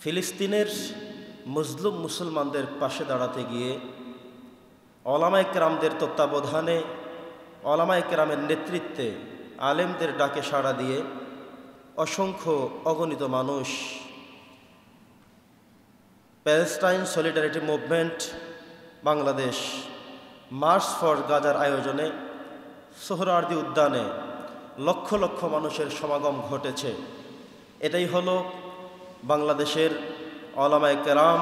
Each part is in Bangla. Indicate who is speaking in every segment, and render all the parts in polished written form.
Speaker 1: ফিলিস্তিনের মজলুম মুসলমানদের পাশে দাঁড়াতে গিয়ে ওলামায়ে কেরামদের তত্ত্বাবধানে, ওলামায়ে কেরামের নেতৃত্বে, আলেমদের ডাকে সাড়া দিয়ে অসংখ্য অগণিত মানুষ Palestine solidarity movement Bangladesh March for গাজার আয়োজনে সোহরাওয়ার্দী উদ্যানে লক্ষ লক্ষ মানুষের সমাগম ঘটেছে। এটাই হলো বাংলাদেশের ওলামায়ে কেরাম,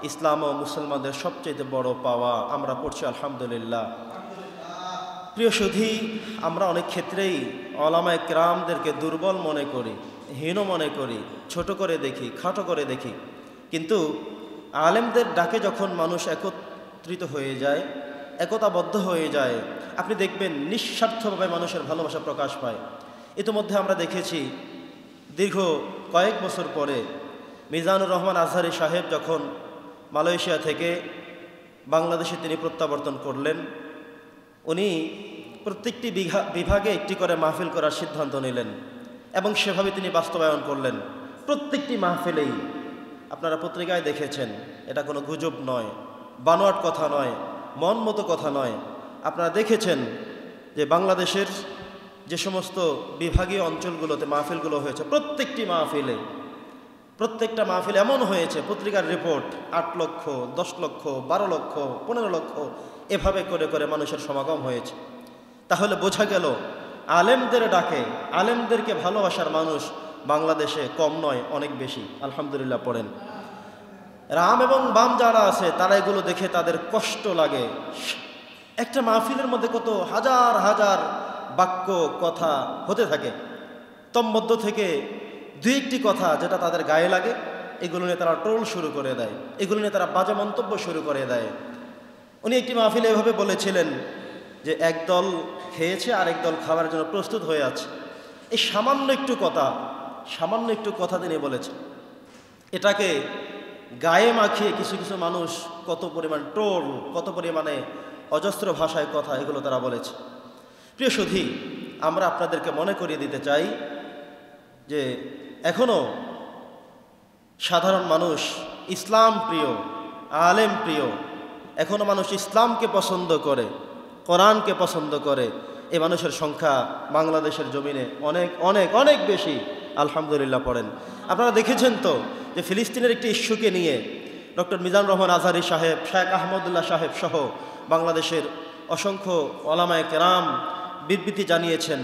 Speaker 1: ইসলাম ও মুসলমানদের সবচেয়ে বড় পাওয়া। আমরা পড়ছি আলহামদুলিল্লাহ। প্রিয় সুধী, আমরা অনেক ক্ষেত্রেই ওলামায়ে কেরামদেরকে দুর্বল মনে করি, হীন মনে করি, ছোট করে দেখি, খাটো করে দেখি। কিন্তু আলেমদের ডাকে যখন মানুষ একত্রিত হয়ে যায়, একতাবদ্ধ হয়ে যায়, আপনি দেখবেন নিঃস্বার্থভাবে মানুষের ভালোবাসা প্রকাশ পায়। ইতিমধ্যে আমরা দেখেছি দীর্ঘ কয়েক বছর পরে মিজানুর রহমান আজহারি সাহেব যখন মালয়েশিয়া থেকে বাংলাদেশে তিনি প্রত্যাবর্তন করলেন, উনি প্রত্যেকটি বিভাগে একটি করে মাহফিল করার সিদ্ধান্ত নিলেন এবং সেভাবে তিনি বাস্তবায়ন করলেন। প্রত্যেকটি মাহফিলেই আপনারা পত্রিকায় দেখেছেন, এটা কোনো গুজব নয়, বানোয়াট কথা নয়, মন মতো কথা নয়। আপনারা দেখেছেন যে বাংলাদেশের যে সমস্ত বিভাগীয় অঞ্চলগুলোতে মাহফিলগুলো হয়েছে, প্রত্যেকটা মাহফিল এমন হয়েছে, পত্রিকার রিপোর্ট 8 লক্ষ, 10 লক্ষ, 12 লক্ষ, 15 লক্ষ এভাবে করে করে মানুষের সমাগম হয়েছে। তাহলে বোঝা গেল আলেমদের ডাকে, আলেমদেরকে ভালোবাসার মানুষ বাংলাদেশে কম নয়, অনেক বেশি। আলহামদুলিল্লাহ পড়েন। রাম এবং বাম যারা আছে তারা এগুলো দেখে তাদের কষ্ট লাগে। একটা মাহফিলের মধ্যে কত হাজার হাজার বাক্য কথা হতে থাকে, তন্মধ্য থেকে দুই একটি কথা যেটা তাদের গায়ে লাগে, এগুলো নিয়ে তারা ট্রোল শুরু করে দেয়, এগুলো নিয়ে তারা বাজে মন্তব্য শুরু করে দেয়। উনি একটি মাহফিলে এভাবে বলেছিলেন যে এক দল খেয়েছে আর এক দল খাওয়ার জন্য প্রস্তুত হয়ে আছে। এই সামান্য একটু কথা তিনি বলেছেন, এটাকে গায়ে মাখিয়ে কিছু কিছু মানুষ কত পরিমাণ ট্রোল, কত পরিমাণে অজস্র ভাষায় কথা এগুলো তারা বলেছে। প্রিয় সুধী, আমরা আপনাদেরকে মনে করিয়ে দিতে চাই যে এখনও সাধারণ মানুষ ইসলাম প্রিয়, আলেম প্রিয়, এখনও মানুষ ইসলামকে পছন্দ করে, কোরআনকে পছন্দ করে। এই মানুষের সংখ্যা বাংলাদেশের জমিনে অনেক অনেক অনেক বেশি। আলহামদুলিল্লাহ পড়েন। আপনারা দেখেছেন তো যে ফিলিস্তিনের একটি ইস্যুকে নিয়ে ডক্টর মিজানুর রহমান আজহারি সাহেব, শেখ আহমদুল্লাহ সাহেব সহ বাংলাদেশের অসংখ্য ওলামায়ে কেরাম বিবৃতি জানিয়েছেন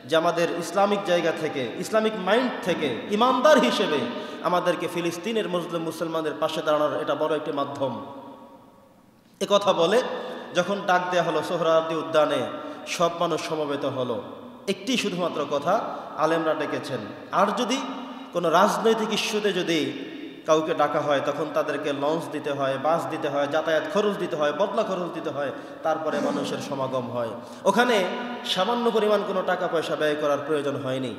Speaker 1: যে আমাদের ইসলামিক জায়গা থেকে, ইসলামিক মাইন্ড থেকে, ইমানদার হিসেবে আমাদেরকে ফিলিস্তিনের মুসলিম মুসলমানদের পাশে দাঁড়ানোর এটা বড় একটি মাধ্যম। এ কথা বলে যখন ডাক দেওয়া হলো সোহরাওয়ার্দী উদ্যানে, সব মানুষ সমবেত হলো। একটি শুধুমাত্র কথা আলেমরা ডেকেছেন। আর যদি কোনো রাজনৈতিক ইস্যুতে যদি কাউকে ডাকা হয়, তখন তাদেরকে লঞ্চ দিতে হয়, বাস দিতে হয়, যাতায়াত খরচ দিতে হয়, বদলা খরচ দিতে হয়, তারপরে মানুষের সমাগম হয়। ওখানে সামান্য পরিমাণ কোনো টাকা পয়সা ব্যয় করার প্রয়োজন হয়নি।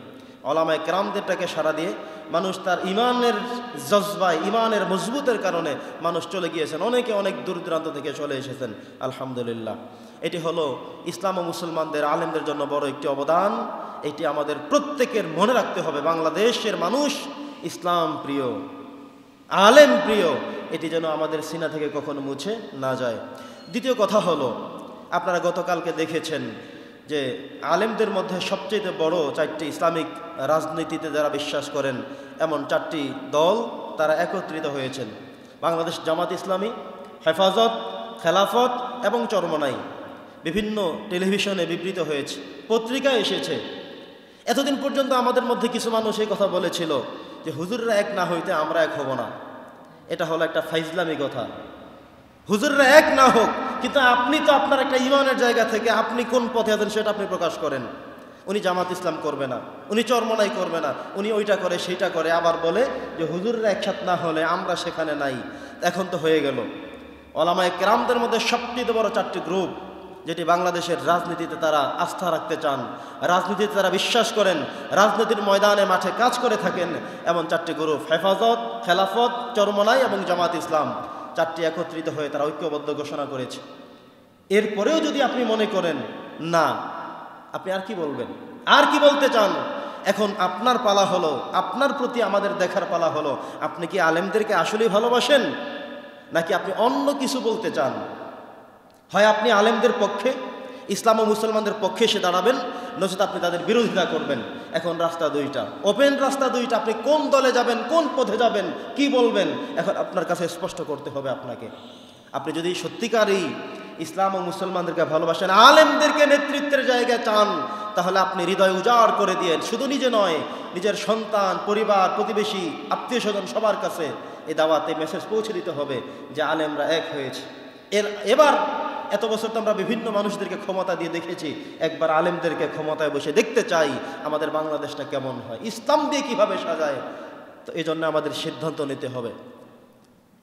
Speaker 1: ওলামায়ে কেরামদেরটাকে সাড়া দিয়ে মানুষ তার ইমানের জজবায়, ইমানের মজবুতের কারণে মানুষ চলে গিয়েছেন। অনেকে অনেক দূর দূরান্ত থেকে চলে এসেছেন। আলহামদুলিল্লাহ। এটি হলো ইসলাম ও মুসলমানদের, আলেমদের জন্য বড় একটি অবদান। এটি আমাদের প্রত্যেকের মনে রাখতে হবে। বাংলাদেশের মানুষ ইসলাম প্রিয়, আলেম প্রিয়, এটি যেন আমাদের সিনা থেকে কখনো মুছে না যায়। দ্বিতীয় কথা হলো, আপনারা গতকালকে দেখেছেন যে আলেমদের মধ্যে সবচেয়ে বড় 4টি ইসলামিক রাজনীতিতে যারা বিশ্বাস করেন এমন 4টি দল তারা একত্রিত হয়েছেন। বাংলাদেশ জামাত ইসলামী, হেফাজত, খেলাফত এবং চরমনাই। বিভিন্ন টেলিভিশনে বিবৃত হয়েছে, পত্রিকায় এসেছে। এতদিন পর্যন্ত আমাদের মধ্যে কিছু মানুষ এই কথা বলেছিল যে হুজুররা এক না হইতে আমরা এক হব না। এটা হলো একটা ফাইজলামি কথা। হুজুররা এক না হোক, কিন্তু আপনি তো আপনার একটা ইমানের জায়গা থেকে আপনি কোন পথে আছেন সেটা আপনি প্রকাশ করেন। উনি জামাত ইসলাম করবে না, উনি চরমনাই করবে না, উনি ওইটা করে সেইটা করে, আবার বলে যে হুজুররা একসাথে না হলে আমরা সেখানে নাই। এখন তো হয়ে গেল। ওলামায়ে কেরামদের মধ্যে সবচেয়ে বড় 4টি গ্রুপ যেটি বাংলাদেশের রাজনীতিতে তারা আস্থা রাখতে চান, রাজনীতিতে তারা বিশ্বাস করেন, রাজনীতির ময়দানে মাঠে কাজ করে থাকেন, এমন 4টি গ্রুপ, হেফাজত, খেলাফত, চরমনাই এবং জামাত ইসলাম। 4টি একত্রিত হয়ে তারা ঐক্যবদ্ধ ঘোষণা করেছে। এরপরেও যদি আপনি মনে করেন না, আপনি আর কি বলবেন, আর কি বলতে চান? এখন আপনার পালা হলো, আপনার প্রতি আমাদের দেখার পালা হলো, আপনি কি আলেমদেরকে আসলেই ভালোবাসেন নাকি আপনি অন্য কিছু বলতে চান? হয় আপনি আলেমদের পক্ষে, ইসলাম ও মুসলমানদের পক্ষে এসে দাঁড়াবেন, নচেত আপনি তাদের বিরোধিতা করবেন। এখন রাস্তা দুইটা, ওপেন রাস্তা দুইটা। আপনি কোন দলে যাবেন, কোন পথে যাবেন, কি বলবেন, এখন আপনার কাছে স্পষ্ট করতে হবে আপনাকে। আপনি যদি সত্যিকারই ইসলাম ও মুসলমানদেরকে ভালোবাসেন, আলেমদেরকে নেতৃত্বের জায়গায় চান, তাহলে আপনি হৃদয় উজাড় করে দিয়েন। শুধু নিজে নয়, নিজের সন্তান, পরিবার, প্রতিবেশী, আত্মীয় স্বজন সবার কাছে এই দাওয়াতে মেসেজ পৌঁছে দিতে হবে যে আলেমরা এক হয়েছে। এবার এত বছর তো আমরা বিভিন্ন মানুষদেরকে ক্ষমতা দিয়ে দেখেছি, একবার আলেমদেরকে ক্ষমতায় বসে দেখতে চাই আমাদের বাংলাদেশটা কেমন হয়, ইসলাম দিয়ে কিভাবে সাজায়। তো এই জন্য আমাদের সিদ্ধান্ত নিতে হবে।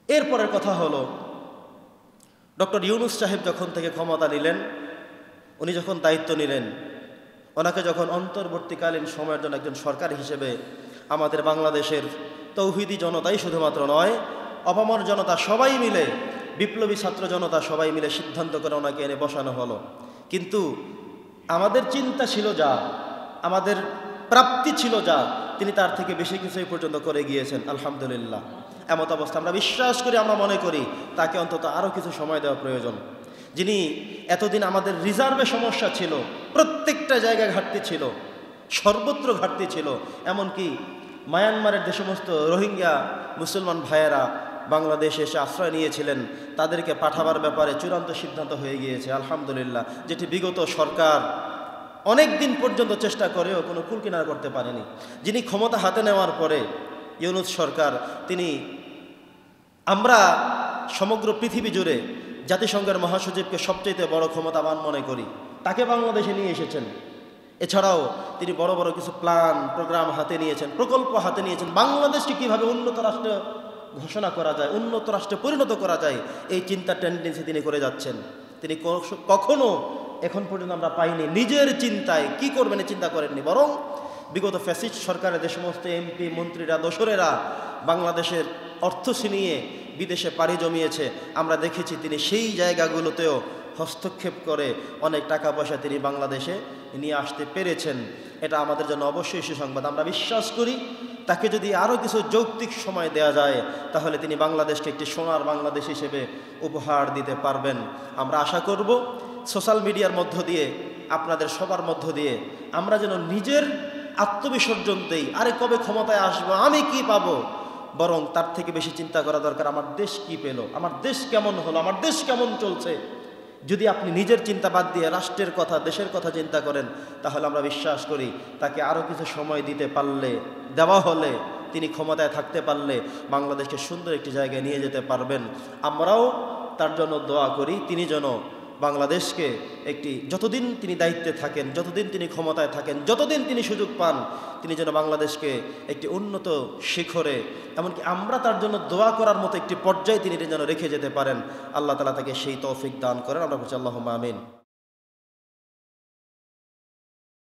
Speaker 1: এরপরের কথা হলো, ডক্টর ইউনূস সাহেব যখন থেকে ক্ষমতা নিলেন, উনি যখন দায়িত্ব নিলেন, ওনাকে যখন অন্তর্বর্তীকালীন সময়ের জন্য একজন সরকার হিসেবে আমাদের বাংলাদেশের তৌহিদি জনতাই শুধুমাত্র নয়, অপামর জনতা সবাই মিলে, বিপ্লবী ছাত্র জনতা সবাই মিলে সিদ্ধান্ত করে ওনাকে এনে বসানো হলো। কিন্তু আমাদের চিন্তা ছিল যা, আমাদের প্রাপ্তি ছিল যা, তিনি তার থেকে বেশি কিছু এই পর্যন্ত করে গিয়েছেন, আলহামদুলিল্লাহ। এমত অবস্থা আমরা বিশ্বাস করি, আমরা মনে করি তাকে অন্তত আরও কিছু সময় দেওয়া প্রয়োজন। যিনি এতদিন আমাদের রিজার্ভে সমস্যা ছিল, প্রত্যেকটা জায়গায় ঘাটতি ছিল, সর্বত্র ঘাটতি ছিল, এমনকি মায়ানমারের যে সমস্ত রোহিঙ্গা মুসলমান ভাইয়েরা বাংলাদেশে এসে আশ্রয় নিয়েছিলেন, তাদেরকে পাঠাবার ব্যাপারে চূড়ান্ত সিদ্ধান্ত হয়ে গিয়েছে, আলহামদুলিল্লাহ। যেটি বিগত সরকার অনেক দিন পর্যন্ত চেষ্টা করেও কোনো কুলকিনারা করতে পারেনি। যিনি ক্ষমতা হাতে নেওয়ার পরে ইউনূস সরকার, তিনি, আমরা সমগ্র পৃথিবী জুড়ে জাতিসংঘের মহাসচিবকে সবচেয়ে বড় ক্ষমতাবান মনে করি, তাকে বাংলাদেশে নিয়ে এসেছেন। এছাড়াও তিনি বড় বড় কিছু প্ল্যান প্রোগ্রাম হাতে নিয়েছেন, প্রকল্প হাতে নিয়েছেন। বাংলাদেশকে কীভাবে উন্নত রাষ্ট্র ঘোষণা করা যায়, উন্নত রাষ্ট্রে পরিণত করা যায়, এই চিন্তার টেন্ডেন্সি তিনি করে যাচ্ছেন। তিনি কখনো এখন পর্যন্ত আমরা পাইনি নিজের চিন্তায় কি করবেন চিন্তা করেননি, বরং বিগত ফ্যাসিস্ট সরকারের যে সমস্ত এমপি, মন্ত্রীরা, দোসরেরা বাংলাদেশের অর্থ ছিনিয়ে বিদেশে পাড়ি জমিয়েছে, আমরা দেখেছি তিনি সেই জায়গাগুলোতেও হস্তক্ষেপ করে অনেক টাকা পয়সা তিনি বাংলাদেশে নিয়ে আসতে পেরেছেন। এটা আমাদের জন্য অবশ্যই সুসংবাদ। আমরা বিশ্বাস করি তাকে যদি আরও কিছু যৌক্তিক সময় দেয়া যায়, তাহলে তিনি বাংলাদেশকে একটি সোনার বাংলাদেশ হিসেবে উপহার দিতে পারবেন। আমরা আশা করব সোশ্যাল মিডিয়ার মধ্য দিয়ে, আপনাদের সবার মধ্য দিয়ে আমরা যেন নিজের আত্মবিসর্জন দেই। আরে কবে ক্ষমতায় আসবো, আমি কি পাবো, বরং তার থেকে বেশি চিন্তা করা দরকার আমার দেশ কি পেল, আমার দেশ কেমন হলো, আমার দেশ কেমন চলছে। যদি আপনি নিজের চিন্তা বাদ দিয়ে রাষ্ট্রের কথা, দেশের কথা চিন্তা করেন, তাহলে আমরা বিশ্বাস করি তাকে আরও কিছু সময় দিতে পারলে, দেওয়া হলে, তিনি ক্ষমতায় থাকতে পারলে বাংলাদেশকে সুন্দর একটি জায়গায় নিয়ে যেতে পারবেন। আমরাও তার জন্য দোয়া করি, তিনি যেন বাংলাদেশকে একটি, যতদিন তিনি দায়িত্বে থাকেন, যতদিন তিনি ক্ষমতায় থাকেন, যতদিন তিনি সুযোগ পান, তিনি যেন বাংলাদেশকে একটি উন্নত শিখরে, এমনকি আমরা তার জন্য দোয়া করার মতো একটি পর্যায়ে তিনি যেন রেখে যেতে পারেন। আল্লাহ তাআলা তাকে সেই তৌফিক দান করেন। আমরা বলছি আল্লাহুম্মা আমিন।